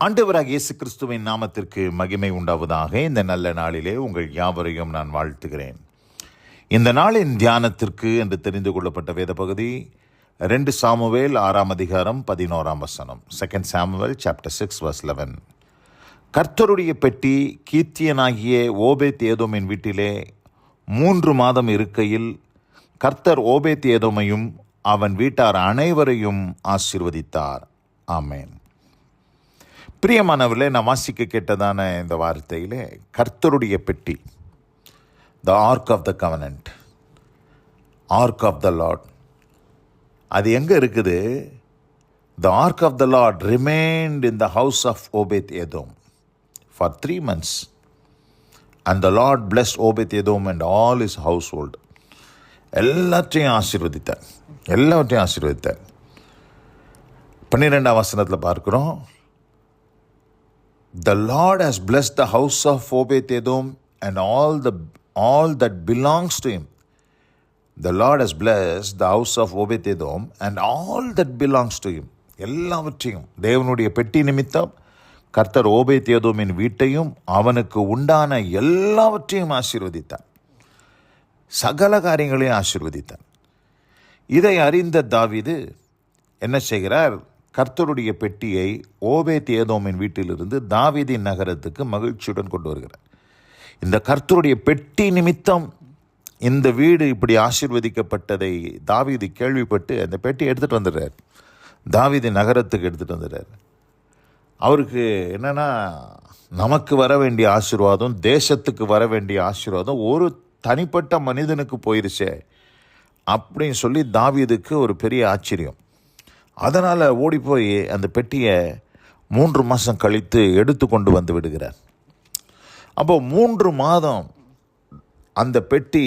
ஆண்டவராகிய இயேசு கிறிஸ்துவின் நாமத்திற்கு மகிமை உண்டாவதாக. இந்த நல்ல நாளிலே உங்கள் யாவரையும் நான் வாழ்த்துகிறேன். இந்த நாளின் தியானத்திற்கு என்று தெரிந்து கொள்ளப்பட்ட வேத பகுதி 2 சாமுவேல் 6ஆம் அதிகாரம் 11ஆம் வசனம். 2 சாமுவேல் சாப்டர் 6 verse 11. கர்த்தருடைய பெட்டி கீத்தியனாகிய ஓபேத் ஏதோமின் வீட்டிலே 3 மாதம் இருக்கையில் கர்த்தர் ஓபேத் ஏதோமையும் அவன் வீட்டார் அனைவரையும் ஆசீர்வதித்தார். ஆமென். பிரியமானவர்களே, நான் வாசிக்க கேட்டதான இந்த வார்த்தையிலே கர்த்தருடைய பெட்டி, the ark of the covenant, ark of the lord, அது எங்கே இருக்குது? The ark of the lord remained in the house of Obed Edom for 3 months. And the lord blessed Obed Edom and all his household. எல்லாத்தையும் ஆசீர்வதித்தார். 12ஆம் வசனத்தில் பார்க்கிறோம், The Lord has blessed the house of Obed-Edom and all that belongs to him. The Lord has blessed the house of Obed-Edom and all that belongs to him. எல்லாவற்றையும் தேவனுடைய பெட்டி நிமித்தம் கர்த்தர் ஓபேத்-ஏதோமின் வீட்டையும் அவனுக்கு உண்டான எல்லாவற்றையும் ஆசீர்வதித்தார். சகல காரியங்களையும் ஆசீர்வதித்தார். இதை அறிந்த தாவீது என்ன செய்கிறார்? கர்த்தருடைய பெட்டியை ஓபேத் ஏதோமின் வீட்டிலிருந்து தாவீதின் நகரத்துக்கு மகிழ்ச்சியுடன் கொண்டு வருகிறார். இந்த கர்த்தருடைய பெட்டி நிமித்தம் இந்த வீடு இப்படி ஆசீர்வதிக்கப்பட்டதை தாவீது கேள்விப்பட்டு அந்த பெட்டியை எடுத்துகிட்டு வந்துடுறார். தாவீதின் நகரத்துக்கு எடுத்துகிட்டு வந்துடுறார். அவருக்கு என்னென்னா, நமக்கு வர வேண்டிய ஆசீர்வாதம், தேசத்துக்கு வர வேண்டிய ஆசீர்வாதம் ஒரு தனிப்பட்ட மனிதனுக்கு போயிருச்சே அப்படின்னு சொல்லி தாவீதுக்கு ஒரு பெரிய ஆச்சரியம். அதனால் ஓடி போய் அந்த பெட்டியை 3 மாதம் கழித்து எடுத்து கொண்டு வந்து விடுகிறார். அப்போ 3 மாதம் அந்த பெட்டி,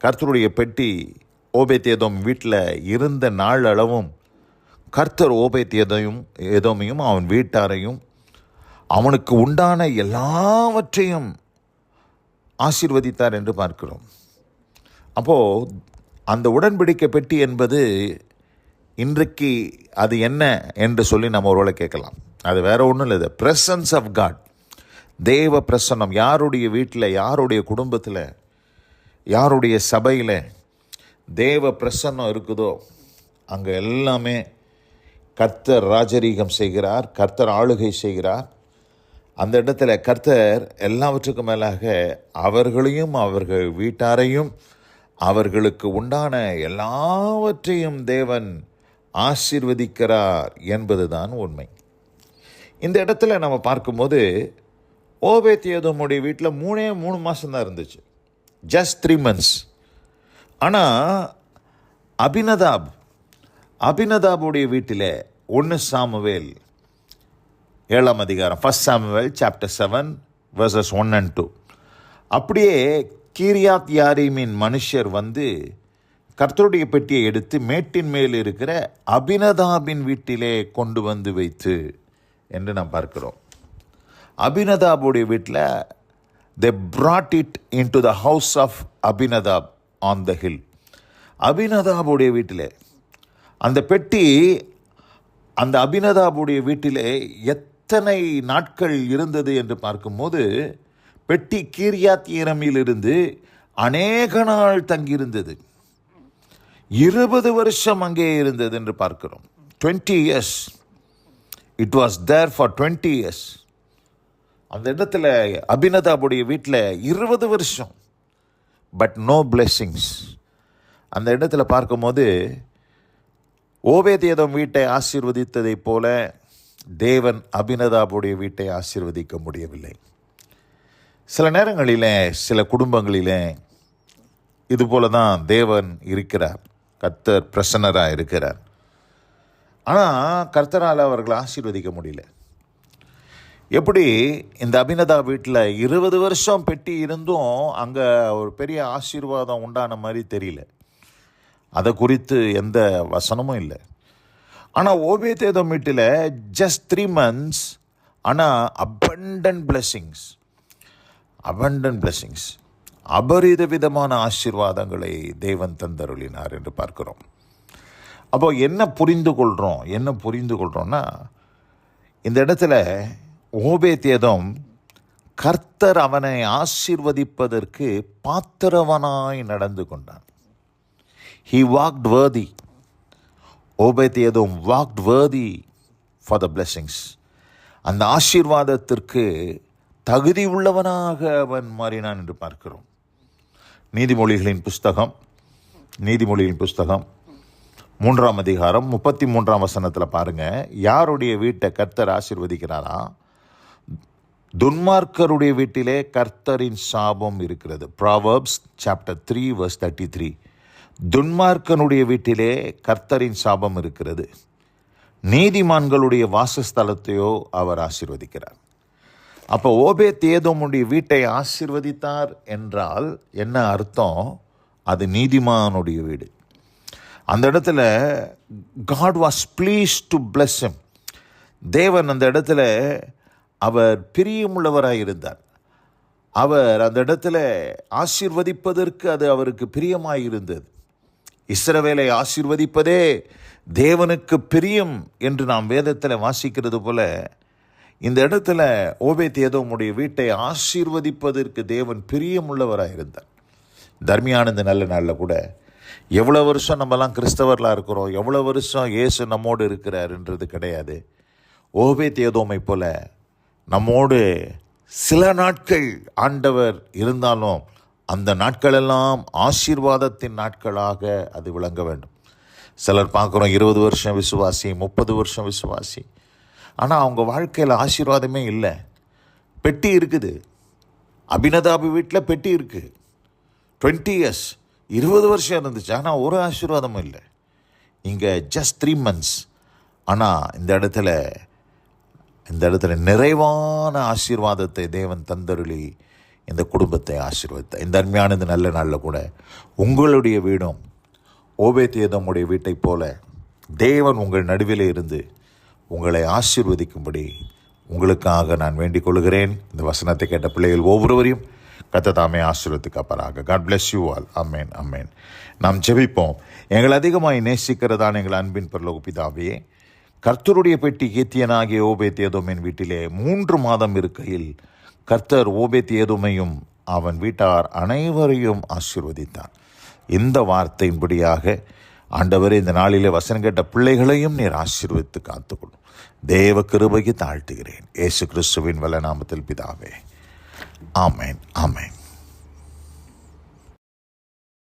கர்த்தருடைய பெட்டி ஓபேத் ஏதோம் வீட்டில் இருந்த நாள் அளவும் கர்த்தர் ஓபேத் ஏதோமையும் அவன் வீட்டாரையும் அவனுக்கு உண்டான எல்லாவற்றையும் ஆசீர்வதித்தார் என்று பார்க்கிறோம். அப்போது அந்த உடன்படிக்கை பெட்டி என்பது இன்றைக்கு அது என்ன என்று சொல்லி நம்ம ஒருவேளை கேட்கலாம். அது வேற ஒன்றும் இல்லை, பிரசன்ஸ் ஆஃப் காட், தேவ பிரசன்னம். யாருடைய வீட்டில், யாருடைய குடும்பத்தில், யாருடைய சபையில் தேவ பிரசன்னம் இருக்குதோ அங்கே எல்லாமே கர்த்தர் ராஜரீகம் செய்கிறார், கர்த்தர் ஆளுகை செய்கிறார். அந்த இடத்துல கர்த்தர் எல்லாவற்றுக்கும் மேலாக அவர்களையும் அவர்கள் வீட்டாரையும் அவர்களுக்கு உண்டான எல்லாவற்றையும் தேவன் ஆசீர்வதிக்கிறார் என்பதுதான் உண்மை. இந்த இடத்துல நம்ம பார்க்கும்போது ஓபேத் ஏதோமுடைய வீட்டில் 3 மாதம் தான் இருந்துச்சு, ஜஸ்ட் 3 months. ஆனால் அபினதாபுடைய வீட்டில் 1 சாமுவேல் 7ஆம் அதிகாரம் 1 சாமுவேல் சாப்டர் 7 verses 1 and 2, அப்படியே கீரியாத் யாரீமின் மனுஷர் வந்து கர்த்தருடைய பெட்டியை எடுத்து மேட்டின் மேல் இருக்கிற அபினதாபின் வீட்டிலே கொண்டு வந்து வைத்து என்று நாம் பார்க்கிறோம். அபினதாபுடைய வீட்டில் they brought it into the house of Abinadab on the hill. அபினதாபுடைய வீட்டிலே அந்த பெட்டி, அந்த அபினதாபுடைய வீட்டிலே எத்தனை நாட்கள் இருந்தது என்று பார்க்கும்போது, பெட்டி கீரியாத் ஏரமிலிருந்து அநேக நாள் தங்கியிருந்தது. 20 வருஷம் அங்கே இருந்தது என்று பார்க்கிறோம். 20 years. It was there for 20 years. அந்த இடத்துல அபினதாபுடைய வீட்டில் 20 வருஷம், பட் நோ blessings. அந்த இடத்துல பார்க்கும்போது ஓபேத் ஏதோம் வீட்டை ஆசீர்வதித்ததை போல தேவன் அபினதாபுடைய வீட்டை ஆசீர்வதிக்க முடியவில்லை. சில நேரங்களில் சில குடும்பங்களில் இது போல தான் தேவன் இருக்கிறார், கர்த்தர் பிரசன்னராக இருக்கிறார். ஆனால் கர்த்தரால் அவர்களை ஆசீர்வதிக்க முடியல. எப்படி இந்த அபினதா வீட்டில் 20 வருஷம் பெட்டி இருந்தும் அங்கே ஒரு பெரிய ஆசீர்வாதம் உண்டான மாதிரி தெரியல. அதை குறித்து எந்த வசனமும் இல்லை. ஆனால் ஓபேத் ஏதோம் வீட்டில் ஜஸ்ட் 3 months, ஆனால் abundant blessings, அபரித விதமான ஆசீர்வாதங்களை தேவன் தந்தருளினார் என்று பார்க்கிறோம். அப்போ என்ன புரிந்து கொள்கிறோம்னா, இந்த இடத்துல ஓபேத்ஏதோம் கர்த்தர் அவனை ஆசீர்வதிப்பதற்கு பாத்திரவனாய் நடந்து கொண்டான். He walked worthy. Obed Edom walked worthy for the blessings. அந்த ஆசீர்வாதத்திற்கு தகுதி உள்ளவனாக அவன் மாறினான் என்று பார்க்கிறோம். நீதிமொழிகளின் புஸ்தகம் 3ஆம் அதிகாரம் 33ஆம் வசனத்தில் பாருங்க, யாருடைய வீட்டை கர்த்தர் ஆசீர்வதிக்கிறாரா? துன்மார்க்கருடைய வீட்டிலே கர்த்தரின் சாபம் இருக்கிறது. Proverbs chapter 3 verse 33. துன்மார்க்கனுடைய வீட்டிலே கர்த்தரின் சாபம் இருக்கிறது, நீதிமான்களுடைய வாசஸ்தலத்தையோ அவர் ஆசீர்வதிக்கிறார். அப்போ ஓபேத்ஏதோமுடைய வீட்டை ஆசீர்வதித்தார் என்றால் என்ன அர்த்தம்? அது நீதிமானுடைய வீடு. அந்த இடத்துல God was pleased to bless him. தேவன் அந்த இடத்துல அவர் பிரியமுள்ளவராய் இருந்தார். அவர் அந்த இடத்துல ஆசீர்வதிப்பதற்கு அது அவருக்கு பிரியமாய் இருந்தது. இஸ்ரவேலை ஆசீர்வதிப்பதே தேவனுக்கு பிரியம் என்று நாம் வேதத்தில் வாசிக்கிறது போல, இந்த இடத்துல ஓபேத்ஏதோமுடைய வீட்டை ஆசீர்வதிப்பதற்கு தேவன் பிரியமுள்ளவராக இருந்தார். தர்மியான இந்த நல்ல நாளில் கூட எவ்வளோ வருஷம் நம்மலாம் கிறிஸ்தவர்களாக இருக்கிறோம், எவ்வளோ வருஷம் இயேசு நம்மோடு இருக்கிறாருன்றது கிடையாது. ஓபேத்ஏதோமை போல நம்மோடு சில நாட்கள் ஆண்டவர் இருந்தாலும் அந்த நாட்களெல்லாம் ஆசீர்வாதத்தின் நாட்களாக அது விளங்க வேண்டும். சிலர் பார்க்குறோம் 20 வருஷம் விசுவாசி, 30 வருஷம் விசுவாசி, ஆனால் அவங்க வாழ்க்கையில் ஆசீர்வாதமே இல்லை. பெட்டி இருக்குது, அபினதாபு வீட்டில் பெட்டி இருக்குது, 20 years 20 வருஷம் இருந்துச்சு, ஆனால் ஒரு ஆசீர்வாதமும் இல்லை. இங்கே just 3 months, ஆனால் இந்த இடத்துல நிறைவான ஆசீர்வாதத்தை தேவன் தந்தருளி இந்த குடும்பத்தை ஆசீர்வதித்தார். இந்த அருமையான இந்த நல்ல நாளில் கூட உங்களுடைய வீடும் ஓபேத்ஏதோமுடைய வீட்டை போல தேவன் உங்கள் நடுவில் இருந்து உங்களை ஆசீர்வதிக்கும்படி உங்களுக்காக நான் வேண்டிக் கொள்கிறேன். இந்த வசனத்தை கேட்ட பிள்ளைகள் ஒவ்வொருவரையும் கர்த்தர் தாமே ஆசீர்வதித்து காப்பாராக. God bless you all. Amen. Amen. நாம் ஜெபிப்போம். எங்கள் அதிகமாய் நேசிக்கிறதான எங்கள் அன்பின் பரலோக பிதாவே, கர்த்தருடைய பெட்டி கேத்தியனாகிய ஓபேத்ஏதோமின் வீட்டிலே 3 மாதம் இருக்கையில் கர்த்தர் ஓபேத்ஏதோமையும் அவன் வீட்டார் அனைவரையும் ஆசீர்வதித்தார். இந்த வார்த்தையின்படியாக ஆண்டவரே, இந்த நாளிலே வசனம் கேட்ட பிள்ளைகளையும் நீர் ஆசீர்வதித்து காத்துக்கொள்ளும். தேவ கிருபைக்கு தாழ்த்துகிறேன். இயேசு கிறிஸ்துவின் வல்ல நாமத்தில் பிதாவே. ஆமேன். ஆமேன்.